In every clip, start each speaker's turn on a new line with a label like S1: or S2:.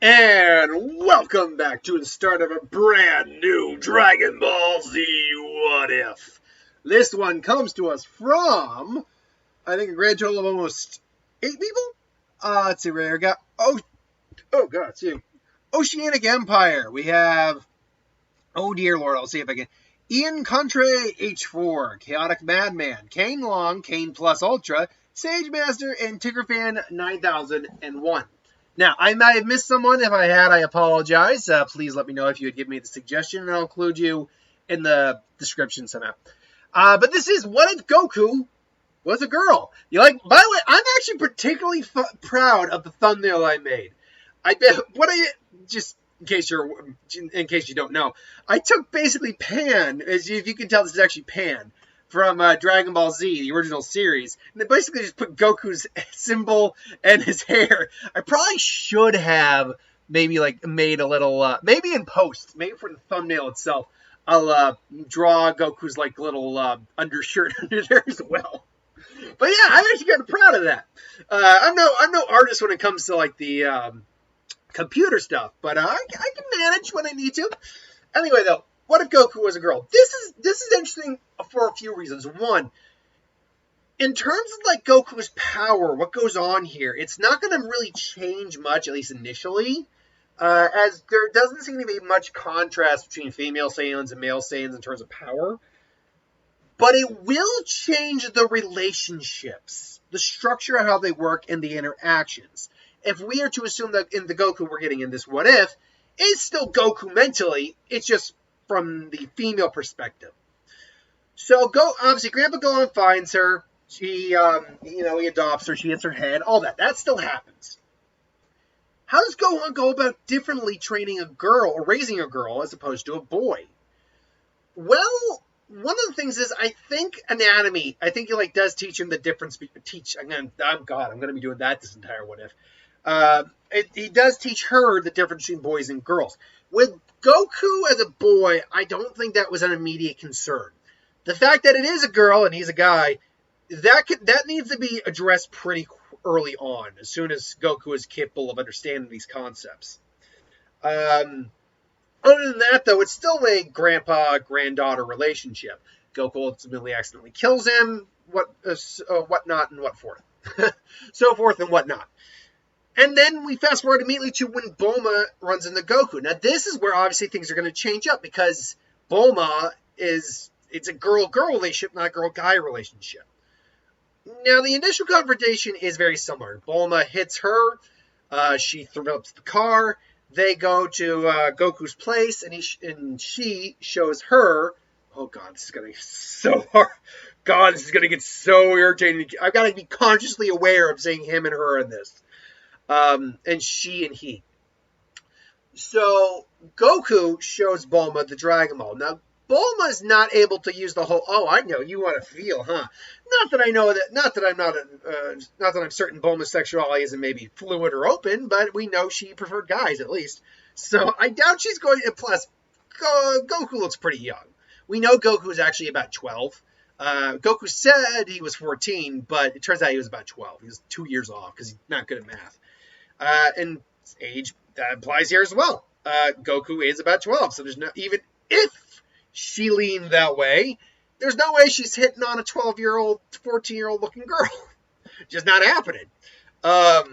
S1: And welcome back to the start of a brand new Dragon Ball Z What If. This one comes to us from, I think, a grand total of almost 8 people. Let's see where we got. Oh God, see, Oceanic Empire. We have, oh dear Lord, I'll see if I can. Ian Contre H4, Chaotic Madman, Kane Long, Kane Plus Ultra, Sage Master, and Tiggerfan 9001. Now, I might have missed someone. If I had, I apologize. Please let me know if you would give me the suggestion, and I'll include you in the description somehow. But this is What If Goku Was a Girl? You like? By the way, I'm actually particularly proud of the thumbnail I made. Just in case you don't know, I took basically Pan, as if you can tell, this is actually Pan from Dragon Ball Z, the original series, and they basically just put Goku's symbol and his hair. I probably should have maybe made a little, maybe in post, maybe for the thumbnail itself, I'll draw Goku's little undershirt under there as well. But yeah, I'm actually kind of proud of that. I'm no artist when it comes to the computer stuff, but I can manage when I need to. Anyway, though, what if Goku was a girl? This is interesting for a few reasons. One, in terms of Goku's power, what goes on here, it's not going to really change much, at least initially, as there doesn't seem to be much contrast between female Saiyans and male Saiyans in terms of power. But it will change the relationships, the structure of how they work, and the interactions. If we are to assume that in the Goku we're getting in this What If, it's still Goku mentally, it's just from the female perspective. So, obviously, Grandpa Gohan finds her. She, he adopts her. She hits her head. All that. That still happens. How does Gohan go about differently training a girl or raising a girl as opposed to a boy? Well, one of the things is, I think anatomy. I think he does teach him the difference. I'm going to be doing that this entire What If. He does teach her the difference between boys and girls. With Goku as a boy, I don't think that was an immediate concern. The fact that it is a girl and he's a guy, that needs to be addressed pretty early on, as soon as Goku is capable of understanding these concepts. Other than that, though, it's still a grandpa-granddaughter relationship. Goku ultimately accidentally kills him, whatnot and what forth. So forth and whatnot. And then we fast forward immediately to when Bulma runs into Goku. Now, this is where obviously things are going to change up, because Bulma it's a girl-girl relationship, not a girl-guy relationship. Now, the initial confrontation is very similar. Bulma hits her. She throws the car. They go to Goku's place, and she shows her. Oh, God, this is going to get so hard. God, this is going to get so irritating. I've got to be consciously aware of saying him and her in this. And she and he. So, Goku shows Bulma the Dragon Ball. Now, Bulma's not able to use the whole, I know, you want to feel, huh? Not that I'm certain Bulma's sexuality isn't maybe fluid or open, but we know she preferred guys, at least. So, I doubt she's going to, plus, Goku looks pretty young. We know Goku is actually about 12. Goku said he was 14, but it turns out he was about 12. He was 2 years off, because he's not good at math. And age, that applies here as well. Goku is about 12, so there's no, even if she leaned that way, there's no way she's hitting on a 12-year-old, 14-year-old looking girl. Just not happening. But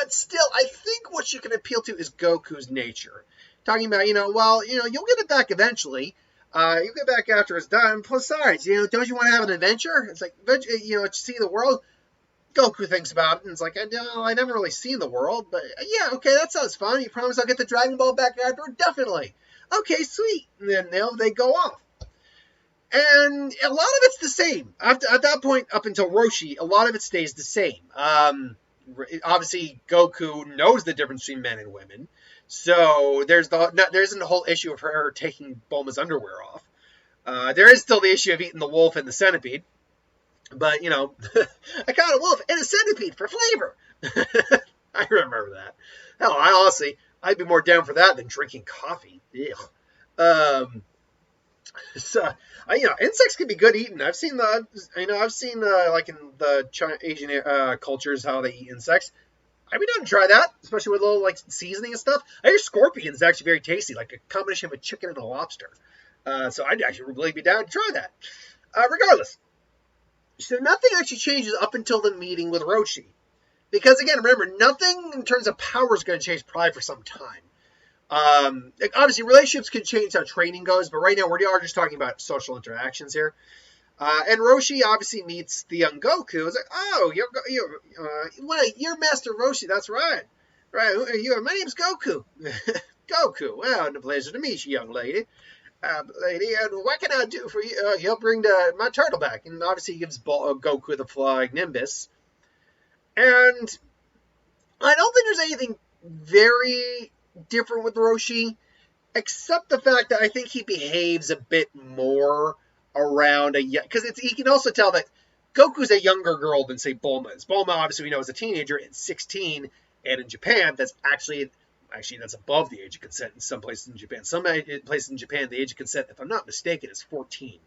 S1: still, I think what she can appeal to is Goku's nature. Talking about, you'll get it back eventually. You'll get back after it's done. Besides, don't you want to have an adventure? It's see the world. Goku thinks about it, and it's I never really seen the world, but yeah, okay, that sounds fun. You promise I'll get the Dragon Ball back after? Definitely. Okay, sweet. And then they go off. And a lot of it's the same. At that point, up until Roshi, a lot of it stays the same. Obviously, Goku knows the difference between men and women, so there isn't a whole issue of her taking Bulma's underwear off. There is still the issue of eating the wolf and the centipede. But, I caught a wolf and a centipede for flavor. I remember that. Hell, I'd be more down for that than drinking coffee. Ugh. So, insects can be good eating. I've seen in the Asian cultures how they eat insects. I'd be down to try that, especially with a little like seasoning and stuff. I hear scorpion is actually very tasty, like a combination of a chicken and a lobster. So I'd actually really be down to try that. Regardless, so nothing actually changes up until the meeting with Roshi. Because again, remember, nothing in terms of power is going to change probably for some time. Obviously, relationships can change how training goes, but right now we are just talking about social interactions here. And Roshi obviously meets the young Goku. It's like, oh, you're Master Roshi. That's right. Right. My name's Goku. Goku. Well, a pleasure to meet you, young lady. Lady, what can I do for you? He'll bring my turtle back. And obviously he gives Goku the flying Nimbus. And I don't think there's anything very different with Roshi, except the fact that I think he behaves a bit more around because you can also tell that Goku's a younger girl than, say, Bulma is. Bulma, obviously, we know, is a teenager at 16, and in Japan, that's actually that's above the age of consent in some places in Japan. Some places in Japan, the age of consent, if I'm not mistaken, is 14.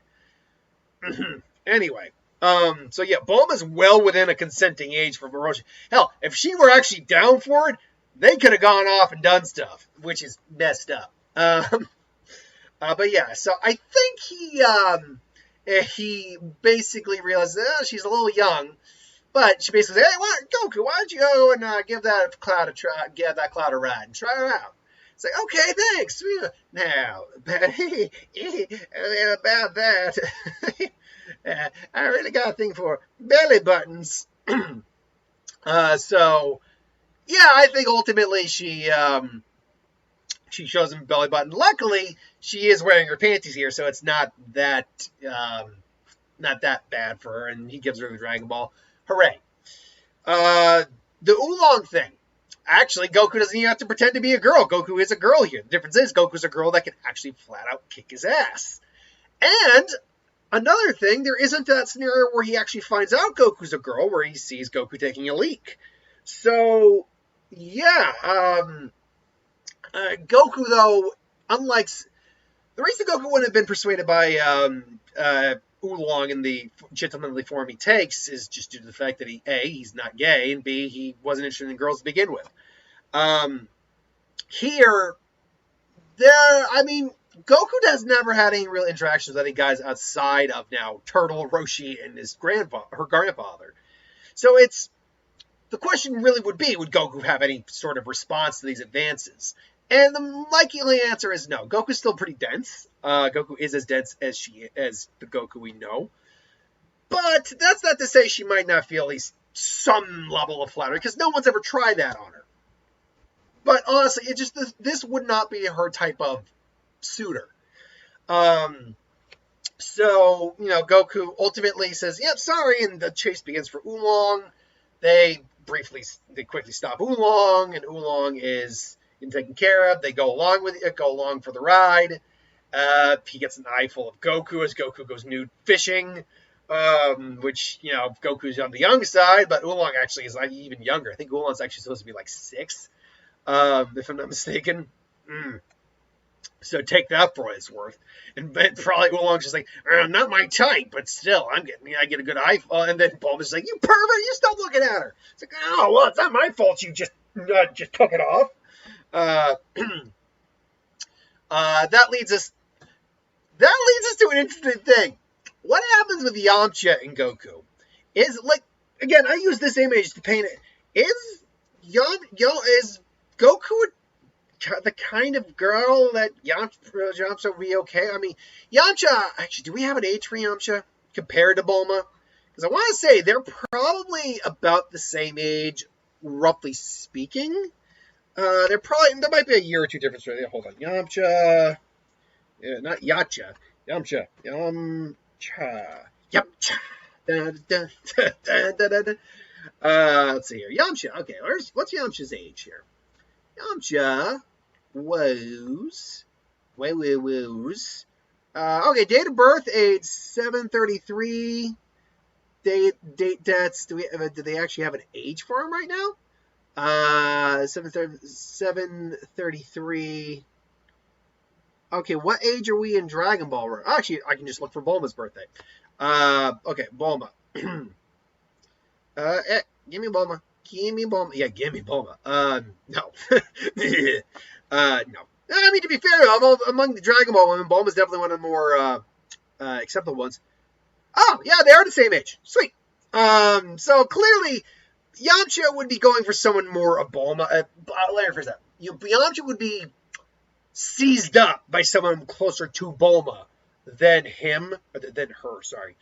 S1: Anyway, so yeah, Bulma's well within a consenting age for Roshi. Hell, if she were actually down for it, they could have gone off and done stuff, which is messed up. But yeah, so I think he basically realized she's a little young, but she basically said, "Hey, Goku, why don't you go and give that cloud a ride and try her out?" It's like, okay, thanks. Now, about that, I really got a thing for belly buttons. So yeah, I think ultimately she shows him belly button. Luckily, she is wearing her panties here, so it's not that bad for her, and he gives her the Dragon Ball. Hooray. The Oolong thing. Actually, Goku doesn't even have to pretend to be a girl. Goku is a girl here. The difference is Goku's a girl that can actually flat out kick his ass. And another thing, there isn't that scenario where he actually finds out Goku's a girl, where he sees Goku taking a leak. So, yeah, Goku, though, unlike the reason Goku wouldn't have been persuaded by Oolong in the gentlemanly form he takes is just due to the fact that he's not gay, and B, he wasn't interested in girls to begin with. Here, Goku has never had any real interactions with any guys outside of now Turtle, Roshi, and her grandfather. So the question really would be, would Goku have any sort of response to these advances? And the likely answer is no. Goku's still pretty dense. Goku is as dense as the Goku we know. But that's not to say she might not feel at least some level of flattery, because no one's ever tried that on her. But honestly, this would not be her type of suitor. So, Goku ultimately says, yep, sorry, and the chase begins for Oolong. They quickly stop Oolong, and Oolong is taken care of. They go along for the ride. He gets an eyeful of Goku as Goku goes nude fishing, which, Goku's on the young side, but Oolong actually is like even younger. I think Oolong's actually supposed to be like 6, if I'm not mistaken. So take that for what it's worth. And probably Oolong's just like, not my type, but still, I get a good eyeful. And then Bulma's like, you pervert, you stop looking at her. It's like, oh, well, it's not my fault you just took it off. That leads us to an interesting thing. What happens with Yamcha and Goku? Is, like, again, I use this image to paint it. Is Goku the kind of girl that Yamcha would be okay? I mean, Yamcha, actually, do we have an age for Yamcha compared to Bulma? Because I want to say they're probably about the same age, roughly speaking. There might be a year or two difference right there. Hold on. Yamcha. Yeah, not Yacha. Yamcha. Yamcha. Let's see here. Yamcha. Okay, what's Yamcha's age here? Yamcha was. Okay, date of birth, age 733. Date deaths. Do they actually have an age for him right now? 733. Okay, what age are we in Dragon Ball? Actually, I can just look for Bulma's birthday. Okay, Bulma. Give me Bulma. Gimme Bulma. Yeah, gimme Bulma. No. No. I mean, to be fair, among the Dragon Ball women, Bulma's definitely one of the more acceptable ones. Oh, yeah, they are the same age. Sweet. So clearly, Yamcha would be going for someone more of Bulma. Let me rephrase that. Yamcha would be seized up by someone closer to Bulma than him, or than her, sorry.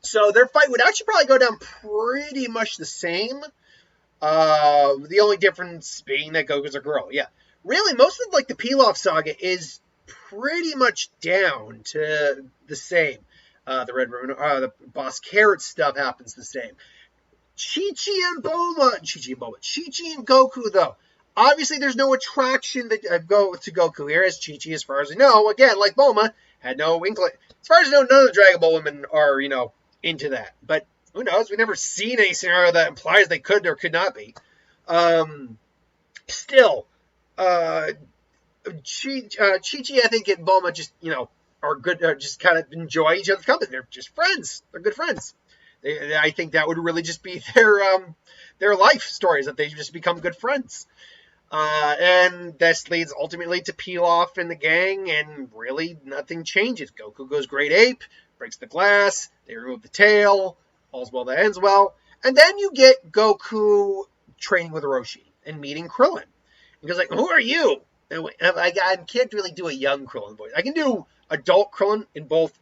S1: So their fight would actually probably go down pretty much the same. The only difference being that Goku's a girl. Yeah. Really, most of like the Pilaf saga is pretty much down to the same. The Red Ribbon, the Boss Carrot stuff happens the same. Chi-Chi and Goku, though. Obviously, there's no attraction that go to Goku here, as Chi-Chi, as far as we know, again, like Bulma, had no inkling. As far as I know, none of the Dragon Ball women are, into that. But who knows? We've never seen any scenario that implies they could or could not be. Still, Chi-Chi, I think, and Bulma just, are good, just kind of enjoy each other's company. They're just friends. They're good friends. I think that would really just be their life stories, that they just become good friends. And this leads ultimately to Pilaf and the gang, and really nothing changes. Goku goes Great Ape, breaks the glass, they remove the tail, all's well that ends well. And then you get Goku training with Roshi and meeting Krillin. He goes like, who are you? And I can't really do a young Krillin voice. I can do adult Krillin in both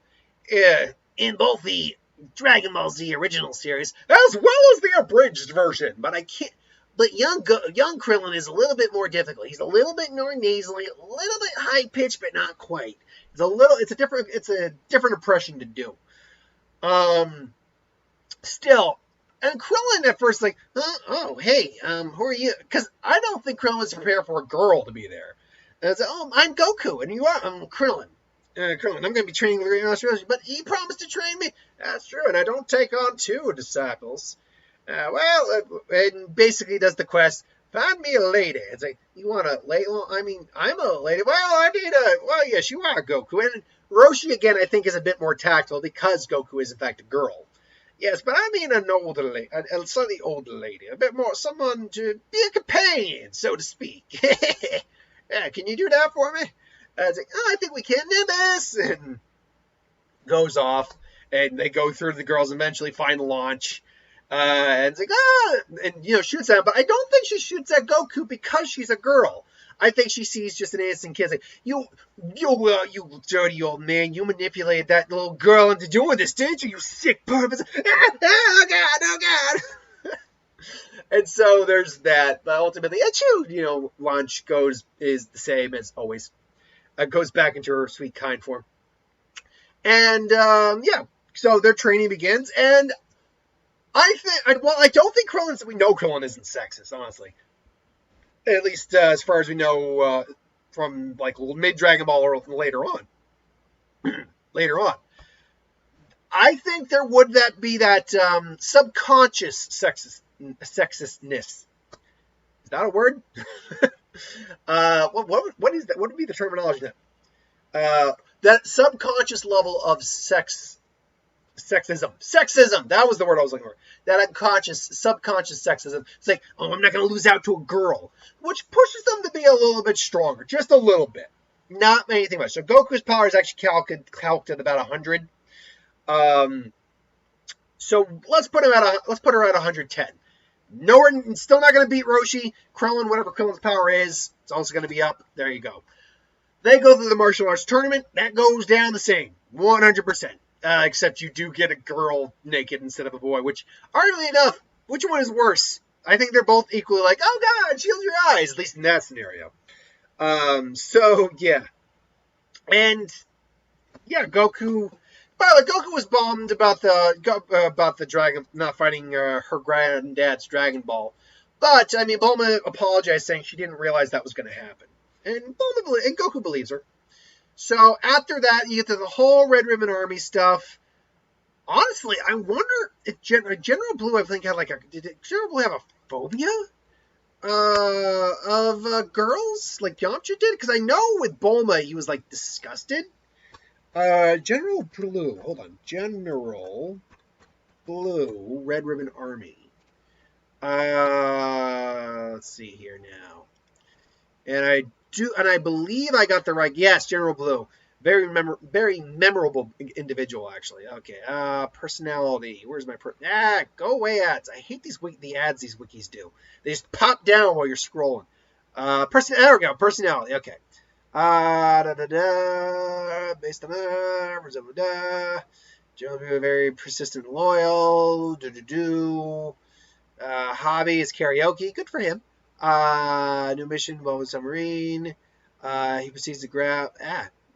S1: the Dragon Ball Z original series, as well as the abridged version. But I can't. But young Krillin is a little bit more difficult. He's a little bit more nasally, a little bit high pitched, but not quite. It's a different impression to do. Still, and Krillin at first like, hey, who are you? Because I don't think Krillin was prepared for a girl to be there. And it's like, I'm Goku, and you are, I'm Krillin. Krillin, I'm going to be training with Roshi, but he promised to train me. That's true, and I don't take on 2 disciples. And basically does the quest, find me a lady. It's like, you want a lady? Well, I mean, I'm a lady. Well, yes, you are Goku. And Roshi, again, I think is a bit more tactful because Goku is, in fact, a girl. Yes, but I mean an older lady, a slightly older lady, a bit more, someone to be a companion, so to speak. Yeah, can you do that for me? It's like, I think we can do this. And goes off, and they go through the girls, eventually find the launch. And it's like, and, shoots at him. But I don't think she shoots at Goku because she's a girl. I think she sees just an innocent kid. Like, you dirty old man. You manipulated that little girl into doing this, didn't you? You sick pervert. Oh, God. And so there's that. But ultimately, launch is the same as always. Goes back into her sweet, kind form. And, so their training begins. And I don't think we know Krillin isn't sexist, honestly. At least as far as we know from like mid-Dragon Ball or later on. Later on. I think there would be that subconscious sexistness. Is that a word? What is that? What would be the terminology then? That subconscious level of sexism. Sexism. That was the word I was looking for. That subconscious sexism. It's like, I'm not going to lose out to a girl. Which pushes them to be a little bit stronger. Just a little bit. Not anything much. So Goku's power is actually calced at about 100. So let's put her at 110. Still not going to beat Roshi. Krillin, whatever Krillin's power is, it's also going to be up. There you go. They go through the martial arts tournament. That goes down the same. 100%. Except you do get a girl naked instead of a boy, which, arguably enough, which one is worse? I think they're both equally like, oh God, shield your eyes, at least in that scenario. So, yeah. And, yeah, Goku... By the way, Goku was bummed about the dragon, not fighting her granddad's Dragon Ball. But, I mean, Bulma apologized, saying she didn't realize that was going to happen. And Goku believes her. So after that, you get to the whole Red Ribbon Army stuff. Honestly, I wonder if General Blue, I think, did General Blue have a phobia of girls like Yamcha did? Because I know with Bulma, he was like disgusted. General Blue, hold on. General Blue, Red Ribbon Army. Let's see here now. And I believe I got the right. Yes, General Blue. Very memorable individual, actually. Okay. Personality. Where's my go away ads. I hate the ads these wikis do. They just pop down while you're scrolling. There we go. Personality. Okay. Based on Joe, very persistent, and loyal. Hobby is karaoke. Good for him. New mission, Bulma submarine. He proceeds to grab.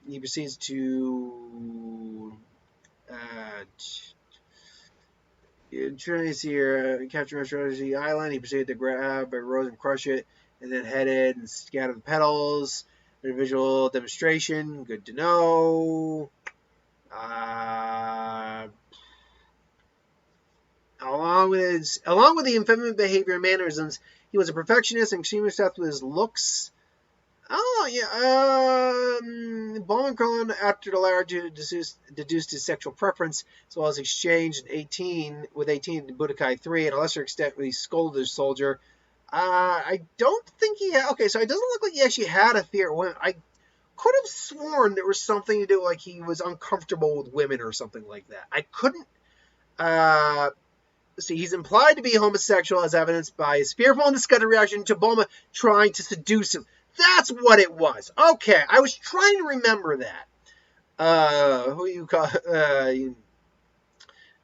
S1: He proceeds to. Trinity here, capture Roshi Island. He proceeded to grab a rose and crush it, and then headed and scatter the petals. Visual demonstration. Good to know. Along with the effeminate behavior and mannerisms, he was a perfectionist and extremely obsessed with his looks. Oh, yeah. Bulma and Krillin, after the latter deduced his sexual preference, as well as exchanged in Budokai 3, and to a lesser extent, when he scolded his soldier. I don't think he had. Okay, so it doesn't look like he actually had a fear of women. I could have sworn there was something to do, like he was uncomfortable with women or something like that. I couldn't. See, he's implied to be homosexual as evidenced by his fearful and disgusted reaction to Bulma trying to seduce him. That's what it was. Okay, I was trying to remember that. Who you call?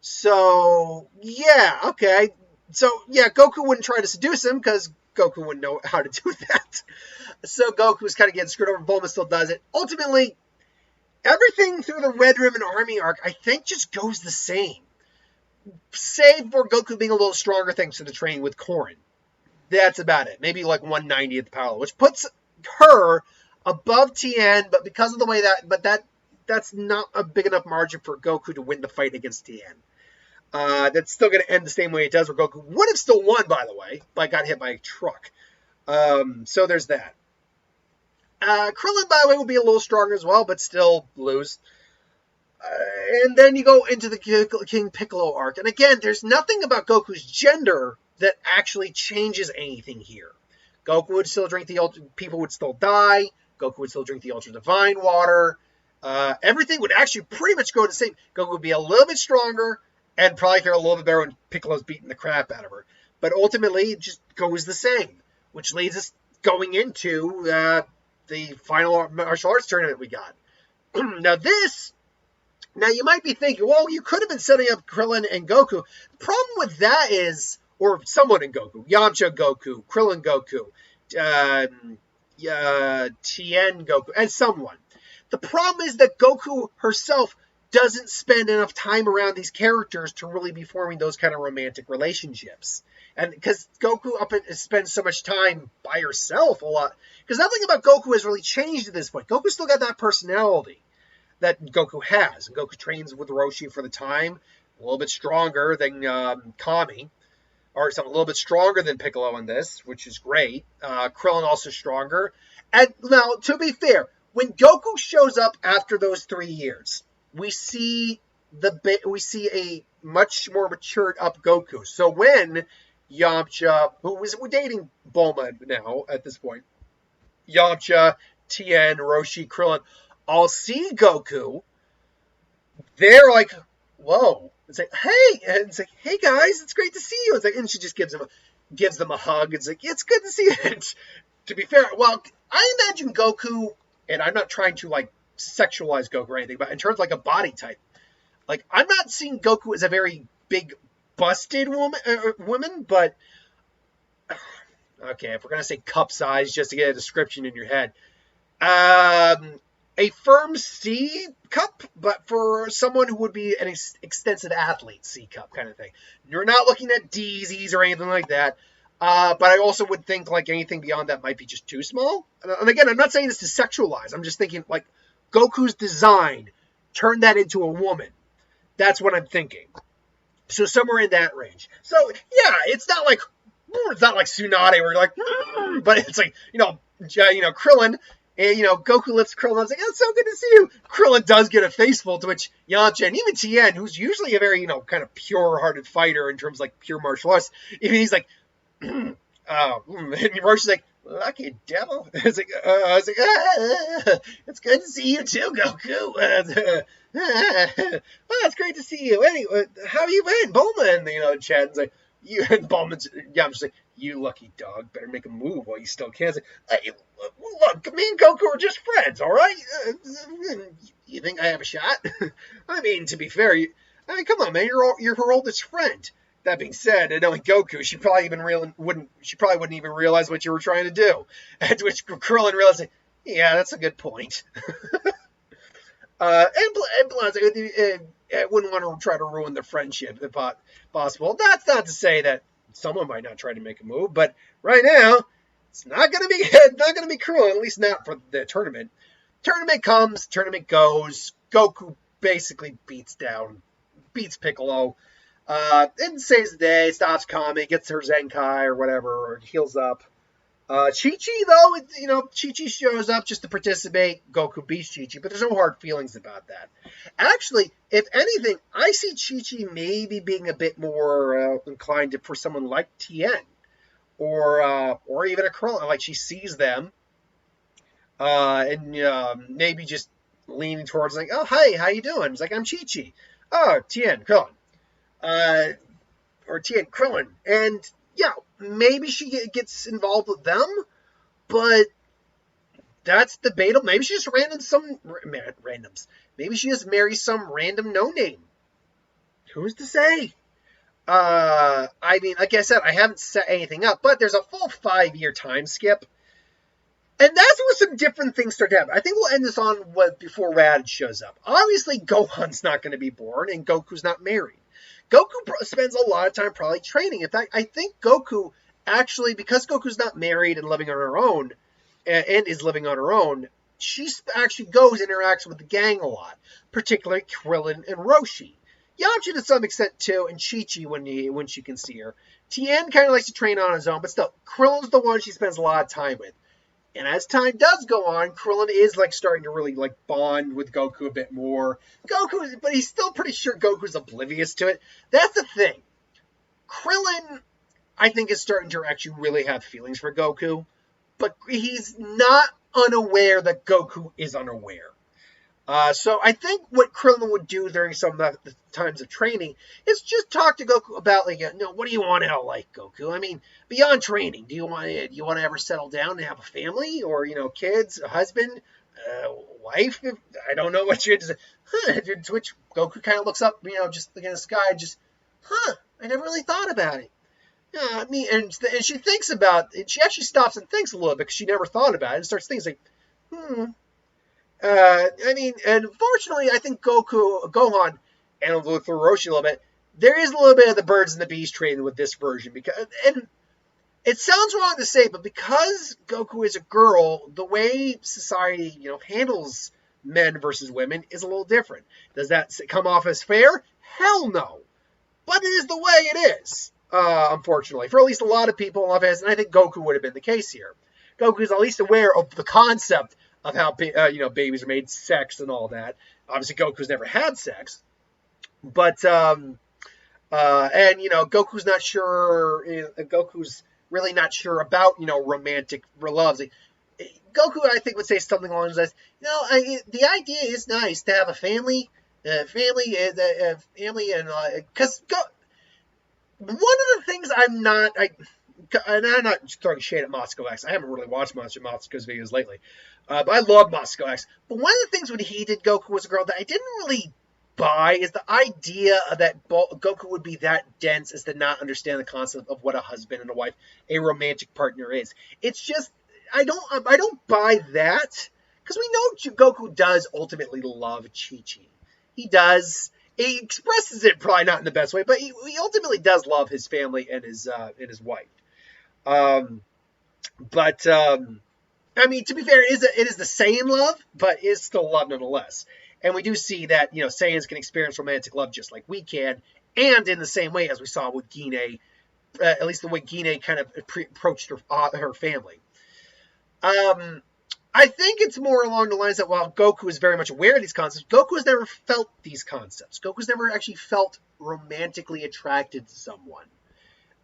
S1: So yeah, okay. So yeah, Goku wouldn't try to seduce him because Goku wouldn't know how to do that. So Goku's kind of getting screwed over. Bulma still does it. Ultimately, everything through the Red Ribbon Army arc, I think, just goes the same. Save for Goku being a little stronger thanks to the training with Korin. That's about it. Maybe like 190th power, which puts her above Tien, but because of the way that's not a big enough margin for Goku to win the fight against Tien. That's still going to end the same way it does, where Goku would have still won, by the way, but got hit by a truck. So there's that. Krillin, by the way, will be a little stronger as well, but still lose. And then you go into the King Piccolo arc. And again, there's nothing about Goku's gender that actually changes anything here. Goku would still drink people would still die. Goku would still drink the Ultra Divine water. Everything would actually pretty much go the same. Goku would be a little bit stronger and probably fare a little bit better when Piccolo's beating the crap out of her. But ultimately, it just goes the same, which leads us going into the final martial arts tournament we got. Now you might be thinking, well, you could have been setting up Krillin and Goku. The problem with that is, or someone in Goku, Yamcha Goku, Krillin Goku, Tien Goku, and someone. The problem is that Goku herself doesn't spend enough time around these characters to really be forming those kind of romantic relationships. And because Goku spends so much time by herself a lot, because nothing about Goku has really changed at this point. Goku's still got that personality that Goku has. And Goku trains with Roshi for the time, a little bit stronger than Kami, or something a little bit stronger than Piccolo in this, which is great. Krillin also stronger. And now, to be fair, when Goku shows up after those 3 years, we see a much more matured up Goku. So when Yamcha, who was dating Bulma now at this point, Yamcha, Tien, Roshi, Krillin, all see Goku, they're like, whoa. It's like, hey, and it's like, hey guys, it's great to see you. It's like, and she just gives them a hug. It's like, it's good to see you. And to be fair, well, I imagine Goku, and I'm not trying to like sexualize Goku or anything, but in terms of like a body type, like I'm not seeing Goku as a very big busted woman, but okay, if we're gonna say cup size just to get a description in your head, a firm C cup, but for someone who would be an extensive athlete, C cup kind of thing. You're not looking at D's, E's, or anything like that. But I also would think like anything beyond that might be just too small. And again, I'm not saying this to sexualize. I'm just thinking like Goku's design, turn that into a woman. That's what I'm thinking. So somewhere in that range. So yeah, it's not like Tsunade where you're like, but it's like, Krillin. And, Goku lifts Krillin. I was like, it's so good to see you. Krillin does get a faceful, to which Yamcha and even Tien, who's usually a very, kind of pure-hearted fighter in terms of, like, pure martial arts, even he's like, And Roshi's like, lucky devil. I was like, it's good to see you too, Goku. Well, it's great to see you. Anyway, how have you been, Bulma? And Chad's like, you and Bulma's Yamcha's like, you lucky dog, better make a move while you still can. Hey, look, me and Goku are just friends, all right? You think I have a shot? I mean, to be fair, come on, man, you're her oldest friend. That being said, and knowing Goku, she probably wouldn't even realize what you were trying to do. At which Krillin realized, yeah, that's a good point. And plus, I wouldn't want to try to ruin the friendship if possible. That's not to say that someone might not try to make a move, but right now, it's not gonna be Krillin, at least not for the tournament. Tournament comes, tournament goes. Goku basically beats Piccolo. And saves the day, stops Kami, gets her Zenkai or whatever, or heals up. Chi-Chi, though, Chi-Chi shows up just to participate. Goku beats Chi-Chi, but there's no hard feelings about that. Actually, if anything, I see Chi-Chi maybe being a bit more inclined for someone like Tien, or even a Krillin. Like, she sees them, and maybe just leaning towards, like, oh, hey, how you doing? It's like, I'm Chi-Chi. Oh, Tien, Krillin. Or Tien Krillin. And, yeah, maybe she gets involved with them, but that's debatable. Maybe she just randoms. Maybe she just marries some random no-name. Who's to say? I mean, like I said, I haven't set anything up, but there's a full 5-year time skip. And that's where some different things start to happen. I think we'll end this on before Raditz shows up. Obviously, Gohan's not going to be born, and Goku's not married. Goku spends a lot of time probably training. In fact, I think Goku actually, because Goku's not married and living on her own, and is living on her own, she actually goes and interacts with the gang a lot, particularly Krillin and Roshi. Yamcha to some extent too, and Chi-Chi when she can see her. Tien kind of likes to train on his own, but still, Krillin's the one she spends a lot of time with. And as time does go on, Krillin is starting to really bond with Goku a bit more. But he's still pretty sure Goku's oblivious to it. That's the thing. Krillin, I think, is starting to actually really have feelings for Goku, but he's not unaware that Goku is unaware. So I think what Krillin would do during some of the times of training is just talk to Goku about, what do you want out of life, Goku? I mean, beyond training, do you want to ever settle down and have a family, or kids, a husband, wife? I don't know what you're. To which Goku kind of looks up, just looking at the sky, I never really thought about it. Yeah, I mean, and she thinks about it. She actually stops and thinks a little bit because she never thought about it, and starts thinking I mean, and fortunately, I think Gohan, and we'll look through Roshi a little bit, there is a little bit of the birds and the bees training with this version, and it sounds wrong to say, but because Goku is a girl, the way society, handles men versus women is a little different. Does that come off as fair? Hell no. But it is the way it is, unfortunately, for at least a lot of people, and I think Goku would have been the case here. Goku is at least aware of the concept of how babies are made, sex and all that. Obviously, Goku's never had sex, but Goku's not sure. Goku's really not sure about romantic loves. Goku, I think, would say something along those lines. The idea is nice to have a family, and because one of the things I'm not throwing shade at Moscow X. I haven't really watched much of Moscow's videos lately. But I love Moscow X. But one of the things when he did Goku was a girl that I didn't really buy is the idea that Goku would be that dense as to not understand the concept of what a husband and a wife, a romantic partner is. It's just, I don't buy that, because we know Goku does ultimately love Chi-Chi. He does. He expresses it probably not in the best way, but he ultimately does love his family and his wife. I mean, to be fair, it is the Saiyan love, but it's still love nonetheless. And we do see that, Saiyans can experience romantic love just like we can, and in the same way as we saw with Gine, at least the way Gine kind of approached her family. I think it's more along the lines that while Goku is very much aware of these concepts, Goku has never felt these concepts. Goku's never actually felt romantically attracted to someone.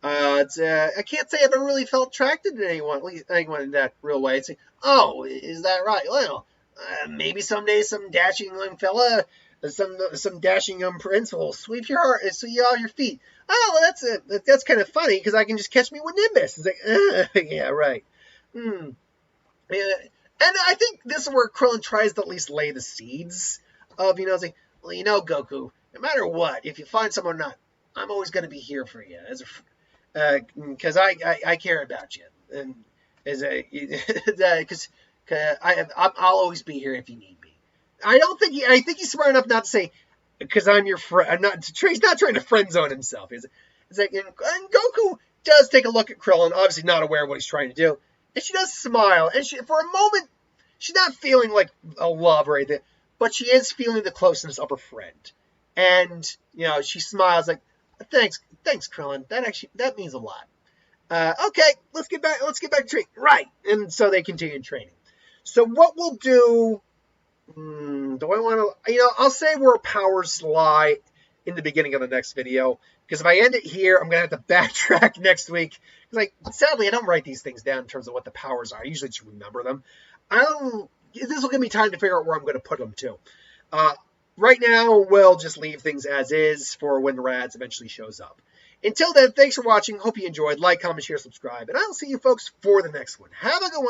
S1: I can't say I've ever really felt attracted to anyone, at least anyone in that real way. It's like, oh, is that right? Well, maybe someday some dashing young fella, some dashing young prince will sweep your heart, sweep you off your feet. Oh, well, that's kind of funny because I can just catch me with Nimbus. It's like, yeah, right. Hmm. Yeah. And I think this is where Krillin tries to at least lay the seeds of, it's like, well, Goku, no matter what, if you find someone or not, I'm always going to be here for you as because I care about you, and as a because I'll always be here if you need me. I think he's smart enough not to say because I'm your friend. I'm not. He's not trying to friend zone himself. It's like and Goku does take a look at Krillin, obviously not aware of what he's trying to do, and she does smile, and for a moment she's not feeling like a love or anything, but she is feeling the closeness of her friend, and she smiles like, thanks, Krillin. That means a lot. Okay, let's get back to training. Right, and so they continue training. So what we'll do? Do I want to? I'll say where powers lie in the beginning of the next video, because if I end it here, I'm gonna have to backtrack next week. Like, sadly, I don't write these things down in terms of what the powers are. I usually just remember them. This will give me time to figure out where I'm going to put them too. Right now, we'll just leave things as is for when Rads eventually shows up. Until then, thanks for watching. Hope you enjoyed. Like, comment, share, subscribe. And I'll see you folks for the next one. Have a good one.